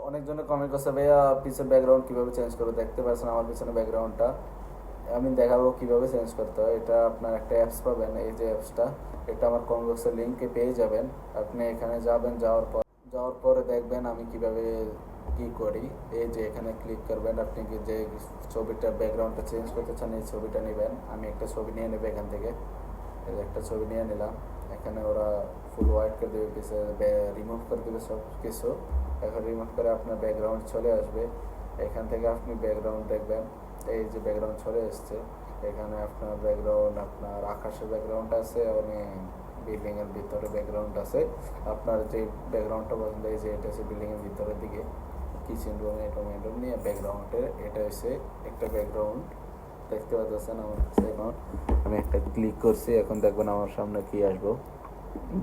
অনেকজনে কমেন্ট করছে ভাইয়া পিছের ব্যাকগ্রাউন্ড কিভাবে চেঞ্জ করবো। দেখতে পাচ্ছেন আমার পিছনে ব্যাকগ্রাউন্ডটা, আমি দেখাবো কিভাবে চেঞ্জ করতে হয়। এটা আপনার একটা অ্যাপস পাবেন, এই যে অ্যাপসটা, এটা আমার কমেন্ট বক্সের লিঙ্কে পেয়ে যাবেন। আপনি এখানে যাবেন, যাওয়ার পরে দেখবেন আমি কিভাবে কি করি। এই যে এখানে ক্লিক করবেন, আপনি কি যে ছবিটার ব্যাকগ্রাউন্ডটা চেঞ্জ করতে চান এই ছবিটা নেবেন। আমি একটা ছবি নিয়ে নেবো এখান থেকে, এই যে একটা ছবি নিয়ে নিলাম। এখানে ওরা ফুল হোয়াইট করে দেবে, পিছিয়ে রিমুভ করে দেবে সব কিছু। এখন রিমুভ করে আপনার ব্যাকগ্রাউন্ড চলে আসবে। এখান থেকে আপনি ব্যাকগ্রাউন্ড দেখবেন, এই যে ব্যাকগ্রাউন্ড চলে এসছে। এখানে আপনার ব্যাকগ্রাউন্ড, আপনার আকাশের ব্যাকগ্রাউন্ড আছে, অনেক বিল্ডিংয়ের ভিতরে ব্যাকগ্রাউন্ড আছে। আপনার যে ব্যাকগ্রাউন্ডটা পছন্দ, এই যে এটা হচ্ছে বিল্ডিংয়ের ভিতরের দিকে কিচেন রুম, এটা মেডরুম নিয়ে ব্যাকগ্রাউন্ডের, এটা হচ্ছে একটা ব্যাকগ্রাউন্ড। দেখতে পাচ্ছেন আমার কাছে। এখন আমি একটা ক্লিক করছি, এখন দেখবেন আমার সামনে কি আসবো,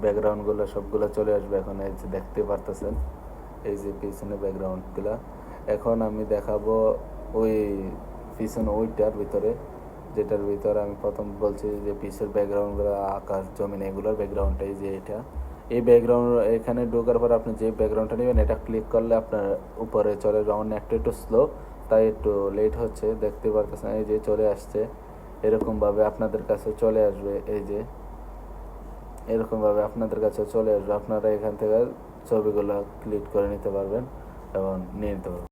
ব্যাকগ্রাউন্ডগুলো সবগুলো চলে আসবে। এখন এই যে দেখতে পারতেছেন, এই যে পিছনে ব্যাকগ্রাউন্ডগুলো। এখন আমি দেখাবো ওই পিছনে ওইটার ভিতরে, যেটার ভিতরে আমি প্রথম বলছি যে পিছের ব্যাকগ্রাউন্ডগুলো আকাশ জমিন এগুলোর ব্যাকগ্রাউন্ডটা, এই যে এটা, এই ব্যাকগ্রাউন্ড। এখানে ঢোকার পর আপনি যে ব্যাকগ্রাউন্ডটা নেবেন এটা ক্লিক করলে আপনার উপরে চলে যাবে। আমার নেটটা একটু স্লো, তাই একটু লেট হচ্ছে। দেখতে পারতেছেন এই যে চলে আসছে, এরকমভাবে আপনাদের কাছে চলে আসবে। এই যে এরকমভাবে আপনাদের কাছে চলে আসবে। আপনারা এখান থেকে ছবিগুলো ক্লিক করে নিতে পারবেন এবং নিয়ে নিতে পারবেন।